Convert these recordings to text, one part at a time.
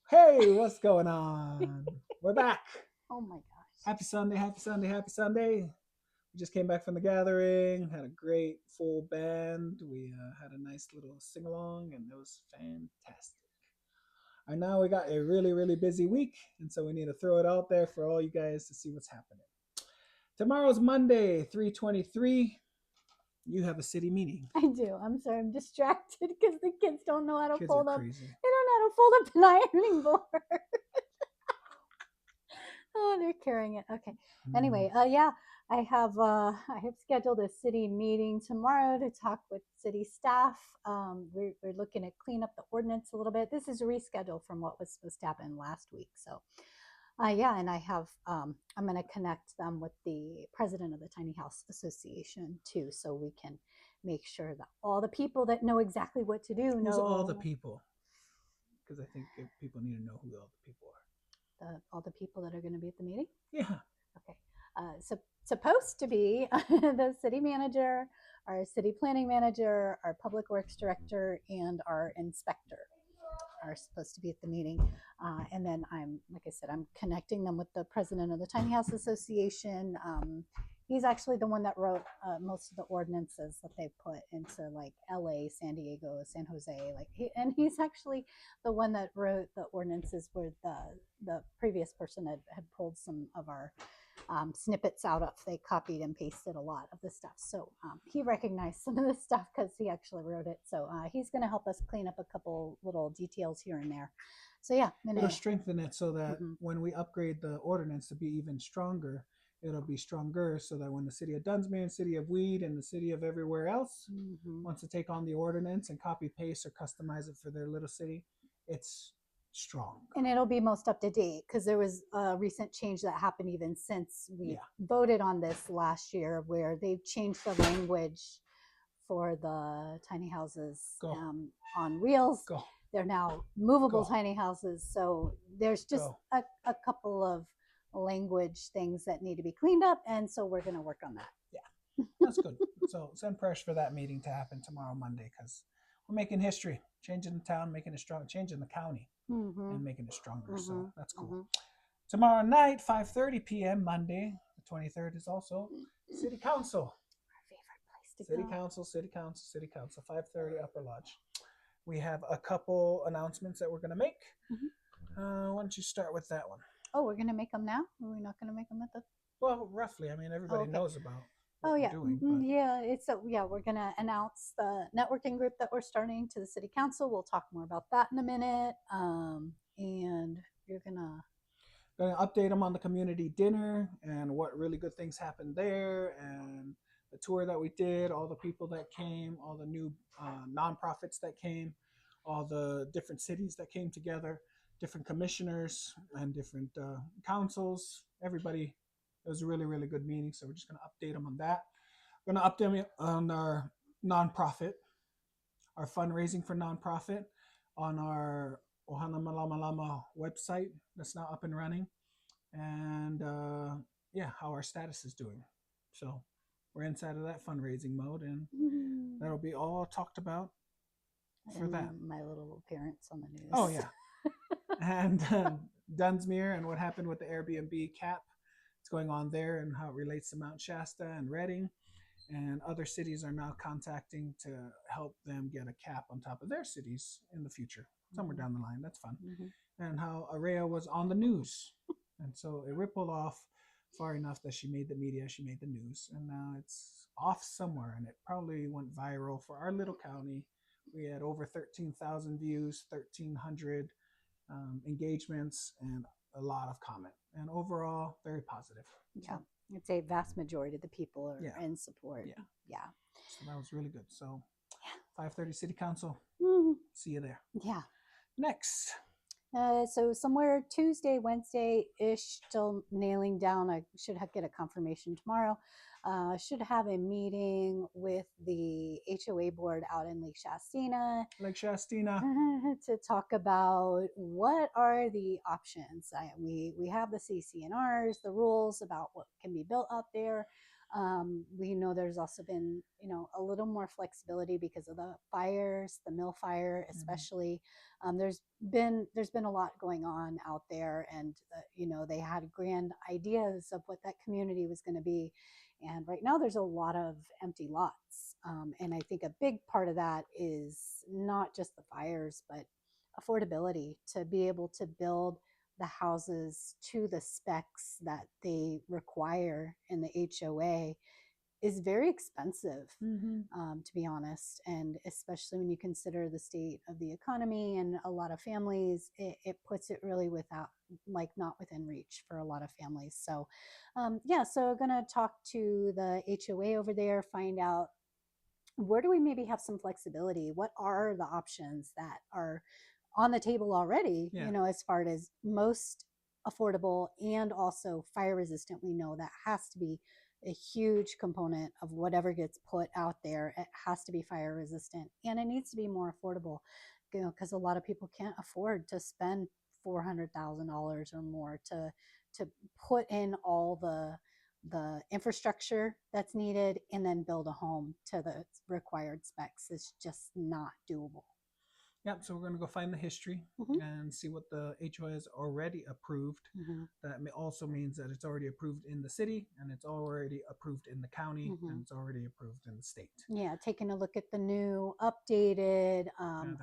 Hey, what's going on? We're back. Oh my gosh. Happy Sunday, happy Sunday, happy Sunday. We just came back from the gathering, had a great full band. We had a nice little sing along, and it was fantastic. And now we got a really, really busy week, and so we need to throw it out there for all you guys to see what's happening. Tomorrow's Monday, 3/23. You have a city meeting. I do. I'm sorry. I'm distracted because the kids don't know how to Kids are fold up. crazy. They don't know how to fold up an ironing board. Oh, they're carrying it. Okay. Anyway, yeah, I have scheduled a city meeting tomorrow to talk with city staff. We're looking to clean up the ordinance a little bit. This is a reschedule from what was supposed to happen last week. So, yeah, and I'm going to connect them with the president of the Tiny House Association too, so we can make sure that all the people that know exactly what to do Who's all the know. people? Because I think people need to know who all the people are. All the people that are going to be at the meeting. Yeah. Okay. So supposed to be the city manager, our city planning manager, our public works director, and our inspector are supposed to be at the meeting. And then like I said, I'm connecting them with the president of the Tiny House Association. He's actually the one that wrote most of the ordinances that they put into like LA, San Diego, San Jose. And he's actually the one that wrote the ordinances where the previous person had pulled some of our snippets out of. They copied and pasted a lot of the stuff. So he recognized some of the stuff because he actually wrote it. So he's going to help us clean up a couple little details here and there. So yeah, It'll strengthen it so that mm-hmm. when we upgrade the ordinance to be even stronger, it'll be stronger so that when the city of Dunsmuir, city of Weed, and the city of everywhere else wants to take on the ordinance and copy paste or customize it for their little city, it's strong. And it'll be most up to date because there was a recent change that happened even since we voted on this last year, where they've changed the language for the tiny houses on wheels. They're now movable tiny houses. So there's just a couple of language things that need to be cleaned up, and so we're going to work on that. Yeah, that's good. So send pressure for that meeting to happen tomorrow, Monday, because we're making history, changing the town, making it strong, changing the county, and making it stronger. So that's cool. Tomorrow night, 5:30 p.m. Monday, the 23rd, is also City Council. Our favorite place to City go. Council, City Council, City Council, 5:30 Upper Lodge. We have a couple announcements that we're going to make. Why don't you start with that one? Oh, we're going to make them now? Are we not going to make them at the... Well, roughly. I mean, everybody knows about what we're doing. Yeah, we're going to announce the networking group that we're starting to the City Council. We'll talk more about that in a minute. And you're going to update them on the community dinner and what really good things happened there, and the tour that we did, all the people that came, all the new nonprofits that came, all the different cities that came together, different commissioners and different councils, everybody. It was a really, really good meeting, so we're just going to update them on that. We're going to update them on our nonprofit, our fundraising for nonprofit, on our Ohana Malama Lama website that's now up and running, and how our status is doing. So we're inside of that fundraising mode, and that'll be all talked about for that. My little appearance on the news. Oh yeah. And Dunsmuir and what happened with the Airbnb cap, what's going on there, and how it relates to Mount Shasta and Redding. And other cities are now contacting to help them get a cap on top of their cities in the future, somewhere down the line. That's fun. And how Araya was on the news. And so it rippled off far enough that she made the media, she made the news. And now it's off somewhere, and it probably went viral for our little county. We had over 13,000 views, 1,300 engagements, and a lot of comment. And overall, very positive. Yeah. I'd say vast majority of the people are in support. Yeah. So that was really good. So 5:30 City Council. See you there. Yeah. Next. So somewhere Tuesday, Wednesday-ish, still nailing down. I should get a confirmation tomorrow. Should have a meeting with the HOA board out in Lake Shastina. To talk about what are the options. We have the CCNRs, the rules about what can be built out there. We know there's also been, a little more flexibility because of the fires, the mill fire, especially. There's been a lot going on out there, and they had grand ideas of what that community was going to be, and right now there's a lot of empty lots. And I think a big part of that is not just the fires, but affordability, to be able to build the houses to the specs that they require in the HOA is very expensive, to be honest. And especially when you consider the state of the economy and a lot of families, it puts it really without, like, not within reach for a lot of families. So, so I'm going to talk to the HOA over there, find out where do we maybe have some flexibility? What are the options that are on the table already, as far as most affordable and also fire resistant? We know that has to be a huge component of whatever gets put out there. It has to be fire resistant, and it needs to be more affordable, because a lot of people can't afford to spend $400,000 or more to put in all the infrastructure that's needed and then build a home to the required specs. Is just not doable. Yep. So we're going to go find the history and see what the HOA has already approved. That also means that it's already approved in the city, and it's already approved in the county, and it's already approved in the state. Yeah, taking a look at the new updated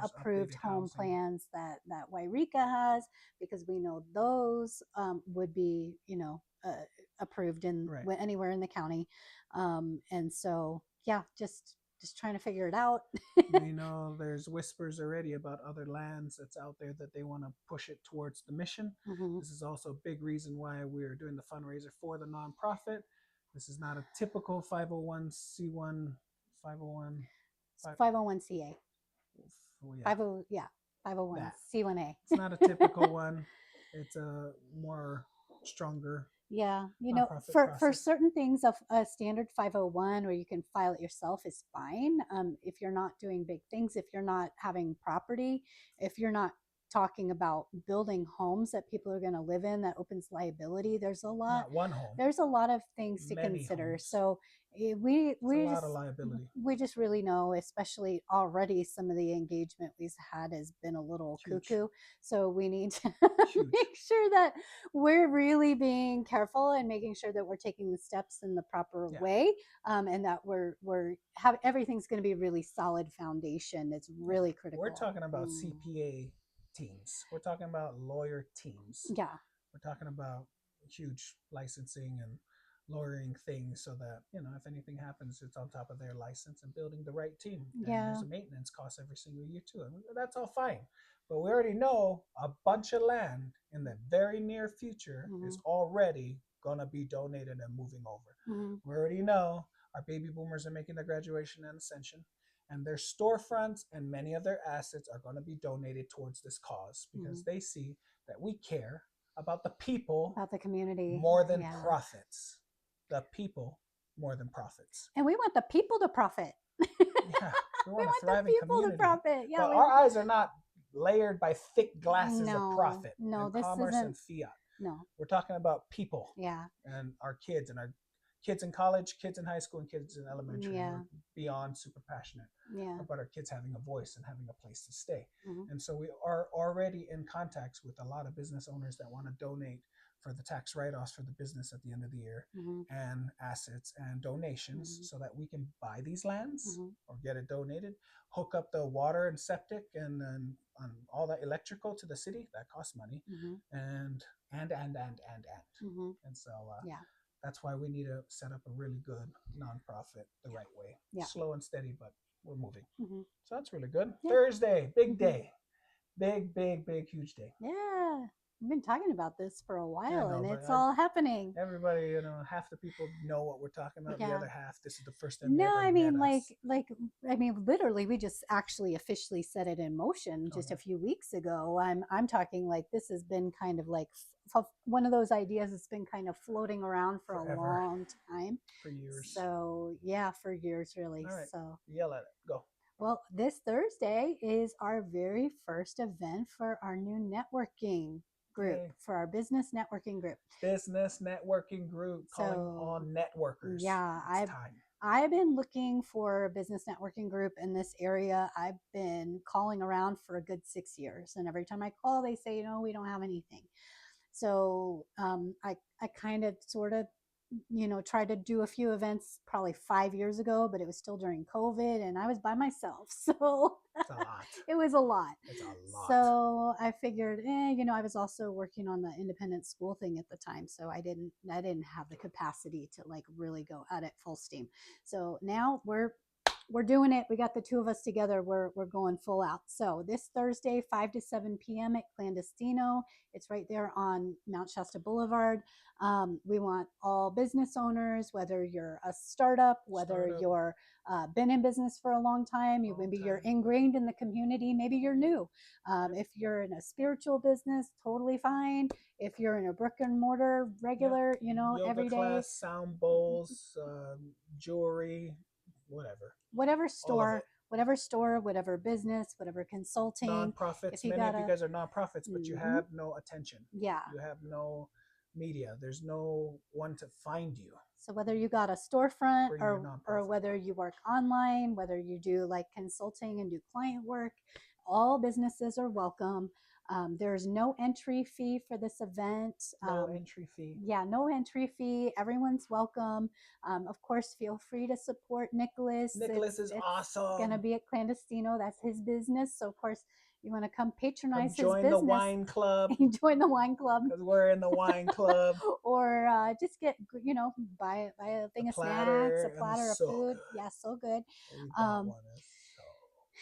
approved updated home housing plans that Wairika has, because we know those would be approved in anywhere in the county. And so just trying to figure it out. We know there's whispers already about other lands that's out there that they want to push it towards the mission. This is also a big reason why we're doing the fundraiser for the nonprofit. This is not a typical 501c1 501 501ca. Yeah. 501c1a. It's not a typical one. It's a more stronger. Yeah, for certain things, a standard 501 where you can file it yourself is fine. If you're not doing big things, if you're not having property, if you're not talking about building homes that people are going to live in, that opens liability. There's a lot. Not one home. There's a lot of things to consider. Homes. So we a lot of liability. We just really know, especially already, some of the engagement we've had has been a little cuckoo. So we need to make sure that we're really being careful and making sure that we're taking the steps in the proper way, and that we're everything's going to be really solid foundation. It's really critical. We're talking about CPA teams. We're talking about lawyer teams. Yeah. We're talking about huge licensing and lawyering things so that, if anything happens, it's on top of their license, and building the right team. Yeah. And there's a maintenance cost every single year too. And that's all fine. But we already know a bunch of land in the very near future is already going to be donated and moving over. We already know our baby boomers are making their graduation and ascension, and their storefronts and many of their assets are going to be donated towards this cause, because they see that we care about the people, about the community, more than profits. The people more than profits. And we want the people to profit. Yeah, we want the people community. To profit. Yeah, but our eyes are not layered by thick glasses of profit. No, and this commerce isn't, and fiat. No, we're talking about people. Yeah, and our kids in college, kids in high school, and kids in elementary. Yeah. We're beyond super passionate about our kids having a voice and having a place to stay. And so we are already in contacts with a lot of business owners that want to donate for the tax write-offs for the business at the end of the year, and assets and donations, so that we can buy these lands or get it donated, hook up the water and septic and all that electrical to the city. That costs money. And so that's why we need to set up a really good nonprofit the right way. Slow and steady, but we're moving. So that's really good. Thursday, big day. Big, huge day. Yeah. We've been talking about this for a while, and it's all happening. Everybody, half the people know what we're talking about. The other half, this is the first time. No, literally, we just actually officially set it in motion just a few weeks ago. I'm talking like this has been kind of like one of those ideas that's been kind of floating around for a long time. For years. So for years, really. All right. So yell at it. Go. Well, this Thursday is our very first event for our new networking group, Yay. for our business networking group. Business networking group, calling all So, networkers. yeah, It's time. I've been looking for a business networking group in this area. I've been calling around for a good 6 years, and every time I call, they say, you know, we don't have anything. So I kind of sort of, you know, tried to do a few events probably 5 years ago, but it was still during COVID and I was by myself. So It's a lot. it was a lot. It's a lot. So I figured, you know, I was also working on the independent school thing at the time. So I didn't have the capacity to like really go at it full steam. So now we're doing it. We got the two of us together. We're going full out. So this Thursday, 5 to 7 p.m. at Clandestino. It's right there on Mount Shasta Boulevard. We want all business owners, whether you're a startup, whether you're been in business for a long time, you're ingrained in the community, maybe you're new. If you're in a spiritual business, totally fine. If you're in a brick and mortar, regular, you know, yoga every day, class, sound bowls, jewelry, whatever store, whatever business, whatever consulting, nonprofits. Many of you guys are nonprofits, but you have no attention. Yeah. You have no media. There's no one to find you. So whether you got a storefront or whether you work online, whether you do like consulting and do client work, all businesses are welcome. There's no entry fee for this event. No entry fee. Yeah, no entry fee. Everyone's welcome. Of course, feel free to support Nicholas. Nicholas is awesome. It's going to be at Clandestino. That's his business. So, of course, you want to come patronize his join business. The wine club. Join the wine club. Because we're in the wine club. Or just get, you know, buy a thing of snacks, a platter of food. Good. Yeah, so good. We bought one.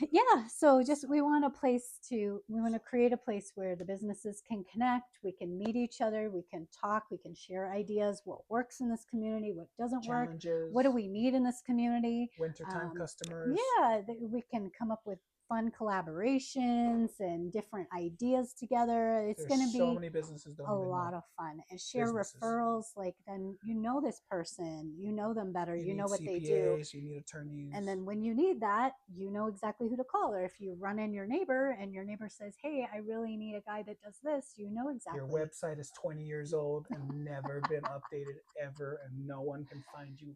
Yeah, so just we want to create a place where the businesses can connect, we can meet each other, we can talk, we can share ideas, what works in this community, what doesn't work, what do we need in this community, wintertime customers. Yeah, we can come up with fun collaborations and different ideas together. It's going to be so many businesses a lot of fun, and share referrals. Like, then you know this person, you know them better, you know what CPAs, they do. You need attorneys, and then when you need that, you know exactly who to call. Or if you run in your neighbor and your neighbor says, "Hey, I really need a guy that does this," you know exactly. Your website is 20 years old and never been updated ever, and no one can find you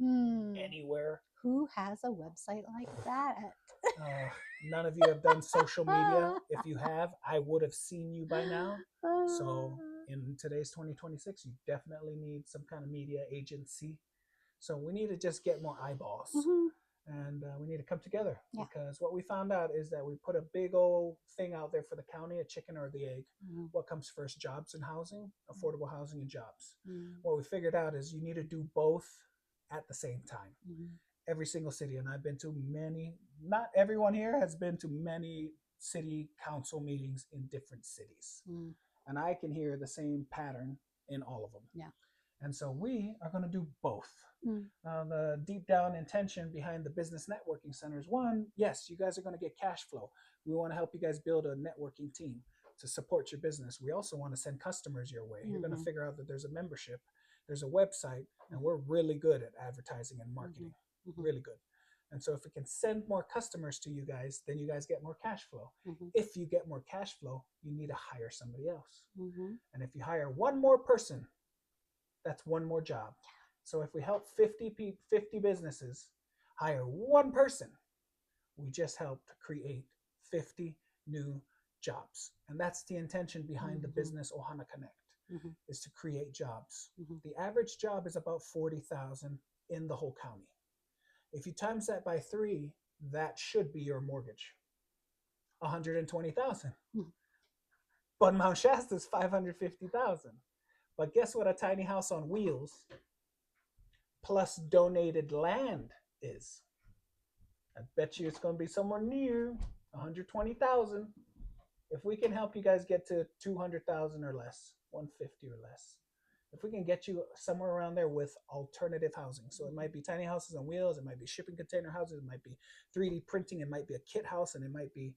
anywhere. Who has a website like that? None of you have done social media. If you have, I would have seen you by now. So in today's 2026, you definitely need some kind of media agency. So we need to just get more eyeballs. And we need to come together, because what we found out is that we put a big old thing out there for the county, a chicken or the egg. What comes first? Jobs and housing, affordable housing and jobs. What we figured out is you need to do both at the same time. Every single city, and I've been to many, not everyone here has been to many city council meetings in different cities. And I can hear the same pattern in all of them. Yeah. And so we are going to do both. The deep down intention behind the business networking center is, one, yes, you guys are going to get cash flow. We want to help you guys build a networking team to support your business. We also want to send customers your way. You're going to figure out that there's a membership, there's a website, and we're really good at advertising and marketing. Really good. And so if we can send more customers to you guys, then you guys get more cash flow. If you get more cash flow, you need to hire somebody else. And if you hire one more person, that's one more job. So if we help 50 businesses hire one person, we just helped create 50 new jobs. And that's the intention behind the business Ohana Connect, is to create jobs. The average job is about 40,000 in the whole county. If you times that by 3, that should be your mortgage, 120,000. But Mount Shasta is 550,000. But guess what a tiny house on wheels plus donated land is? I bet you it's going to be somewhere near 120,000. If we can help you guys get to 200,000 or less, 150 or less, if we can get you somewhere around there with alternative housing. So it might be tiny houses on wheels, it might be shipping container houses, it might be 3D printing, it might be a kit house, and it might be.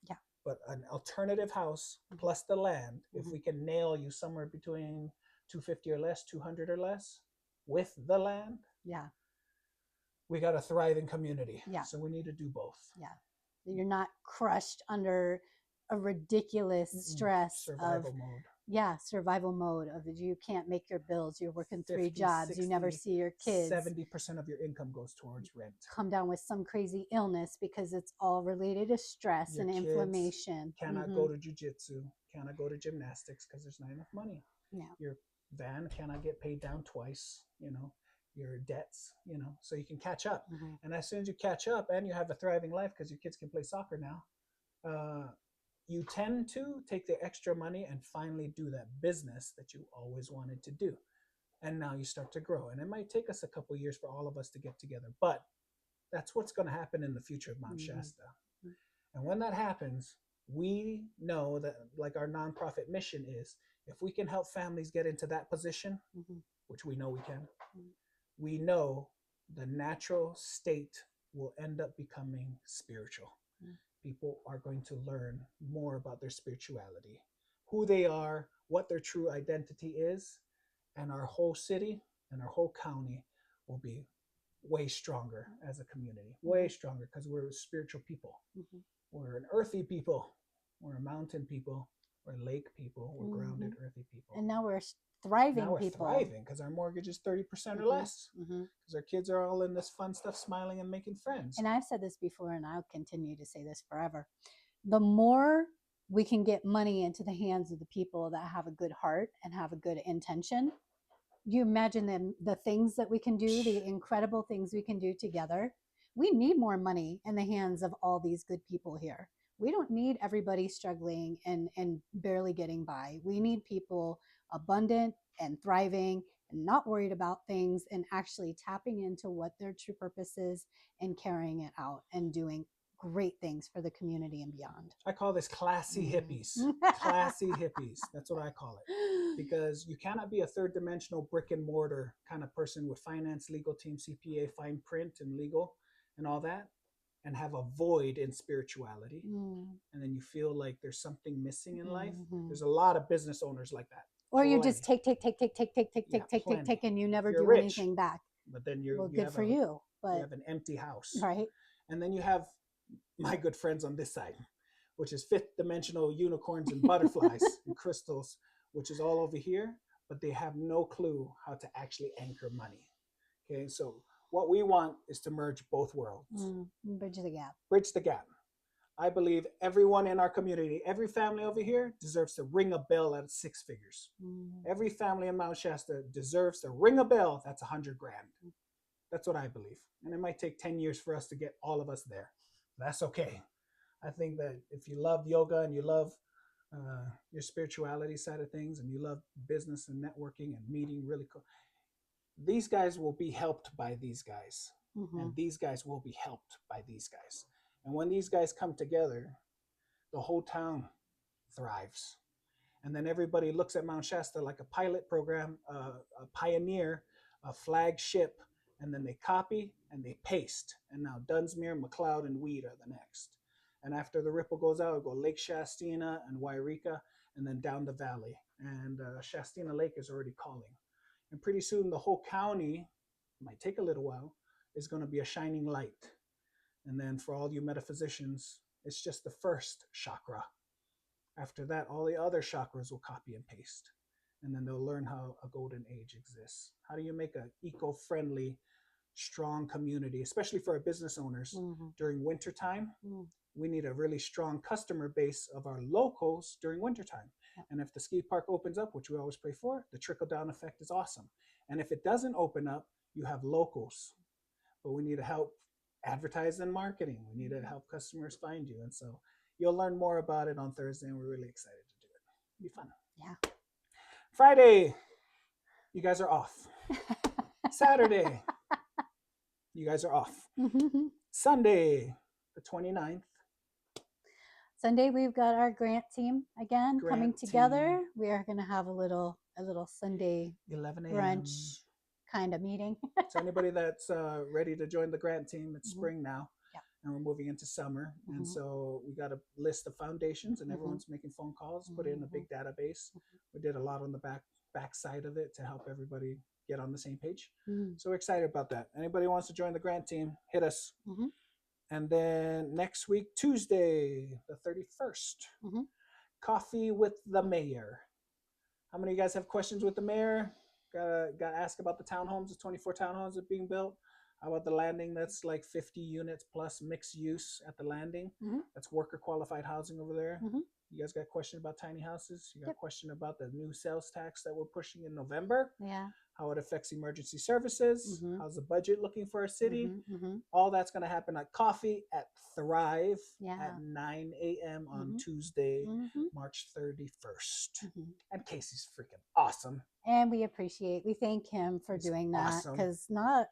Yeah. But an alternative house plus the land, if we can nail you somewhere between 250 or less, 200 or less with the land, we got a thriving community. So we need to do both. You're not crushed under a ridiculous stress survival of mode. survival mode of you can't make your bills, you're working 3 50, jobs, you never 60, see your kids. 70% of your income goes towards rent. Come down with some crazy illness because it's all related to stress Your and kids inflammation. cannot go to jujitsu, cannot go to gymnastics because there's not enough money. Yeah. Your van cannot get paid down twice, you know, your debts, you know, so you can catch up. And as soon as you catch up and you have a thriving life because your kids can play soccer now, you tend to take the extra money and finally do that business that you always wanted to do. And now you start to grow. And it might take us a couple of years for all of us to get together, but that's what's going to happen in the future of Mount Shasta. And when that happens, we know that, like our nonprofit mission is, if we can help families get into that position, which we know we can, we know the natural state will end up becoming spiritual. People are going to learn more about their spirituality, who they are, what their true identity is, and our whole city and our whole county will be way stronger as a community, way stronger, because we're spiritual people. We're an earthy people. We're a mountain people. We're lake people. We're grounded, earthy people. And now we're thriving now we're people. Thriving because our mortgage is 30% or less. Because our kids are all in this fun stuff, smiling and making friends. And I've said this before, and I'll continue to say this forever. The more we can get money into the hands of the people that have a good heart and have a good intention, you imagine the things that we can do, the incredible things we can do together. We need more money in the hands of all these good people here. We don't need everybody struggling and barely getting by. We need people abundant and thriving and not worried about things and actually tapping into what their true purpose is and carrying it out and doing great things for the community and beyond. I call this classy hippies. Classy hippies. That's what I call it. Because you cannot be a third dimensional brick and mortar kind of person with finance, legal team, CPA, fine print, and legal and all that, and have a void in spirituality. And then you feel like there's something missing in life. There's a lot of business owners like that. Or you just take, and you never do anything back. But then you're good for you. But you have an empty house. Right. And then you have my good friends on this side, which is fifth dimensional unicorns and butterflies and crystals, which is all over here, but they have no clue how to actually anchor money. Okay, so what we want is to merge both worlds. Bridge the gap. Bridge the gap. I believe everyone in our community, every family over here deserves to ring a bell at 6 figures. Every family in Mount Shasta deserves to ring a bell that's $100,000. That's what I believe. And it might take 10 years for us to get all of us there. That's okay. I think that if you love yoga and you love your spirituality side of things and you love business and networking and meeting really cool, these guys will be helped by these guys. And these guys will be helped by these guys. And when these guys come together, the whole town thrives. And then everybody looks at Mount Shasta like a pilot program, a pioneer, a flagship, and then they copy and they paste. And now Dunsmuir, McLeod, and Weed are the next. And after the ripple goes out, it'll go Lake Shastina and Wairika, and then down the valley. And Shastina Lake is already calling. And pretty soon the whole county, might take a little while, is going to be a shining light. And then for all you metaphysicians, it's just the first chakra. After that, all the other chakras will copy and paste. And then they'll learn how a golden age exists. How do you make an eco-friendly, strong community, especially for our business owners during wintertime? We need a really strong customer base of our locals during wintertime. And if the ski park opens up, which we always pray for, the trickle-down effect is awesome. And if it doesn't open up, you have locals. But we need to help advertise and marketing. We need to help customers find you. And so you'll learn more about it on Thursday, and we're really excited to do it. It'll be fun. Yeah. Friday, you guys are off. Saturday, you guys are off. Sunday, the 29th. Sunday, we've got our grant team again coming together. We are going to have a little Sunday 11 a.m. brunch kind of meeting. So anybody that's ready to join the grant team, it's spring now. And we're moving into summer. And so we got a list of foundations, and everyone's making phone calls, put it in a big database. We did a lot on the back side of it to help everybody get on the same page. So we're excited about that. Anybody wants to join the grant team, hit us. And then next week, Tuesday, the 31st, Mhm. coffee with the mayor. How many of you guys have questions with the mayor? Got to ask about the townhomes, the 24 townhomes that are being built. How about the landing that's like 50 units plus mixed use at the landing? Mhm. That's worker qualified housing over there. Mhm. You guys got a question about tiny houses? You got a Yep. question about the new sales tax that we're pushing in November? Yeah. How it affects emergency services? Mhm. How's the budget looking for our city? Mhm. Mhm. All that's going to happen at Coffee at Thrive at Yeah. 9 a.m. on Mhm. Tuesday, Mhm. March 31st. Mhm. And Casey's freaking awesome. And we thank him for He's doing that, awesome. because not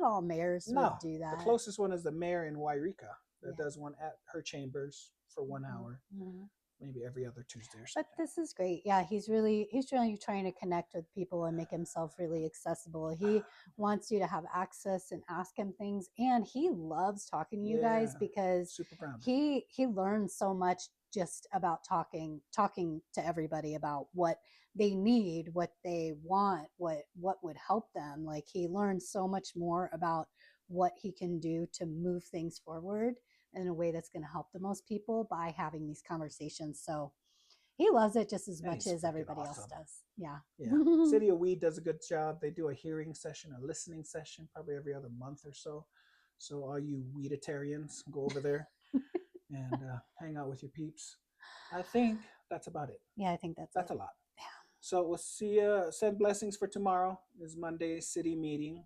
all mayors would No, do the that. closest one is the mayor in Wairika that Yeah. does one at her chambers for 1 hour, Mhm. maybe every other Tuesday or But something. this is great. Yeah, he's really trying to connect with people and make himself really accessible. He wants you to have access and ask him things, and he loves talking to you guys Yeah, because super grounded. he learns so much just about talking to everybody about what they need, what they want, what would help them. Like, he learns so much more about what he can do to move things forward in a way that's going to help the most people by having these conversations. So he loves it just as And much he's as freaking everybody else awesome. does. Yeah. Yeah. City of Weed does a good job. They do a hearing session, a listening session, probably every other month or so. So all you Weeditarians, go over there and hang out with your peeps. I think that's about it. Yeah, I think that's That's it. a lot. So we'll see you. Send blessings for tomorrow is Monday's city meeting.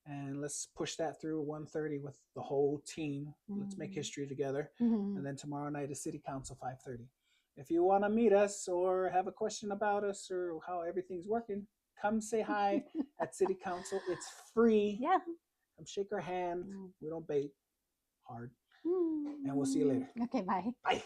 And let's push that through 1:30 with the whole team. Let's make history together. Mhm. And then tomorrow night is city council 5:30. If you want to meet us or have a question about us or how everything's working, come say hi at city council. It's free. Yeah. Come shake our hand. Mm. We don't bait hard. And we'll see you later. Okay, bye. Bye.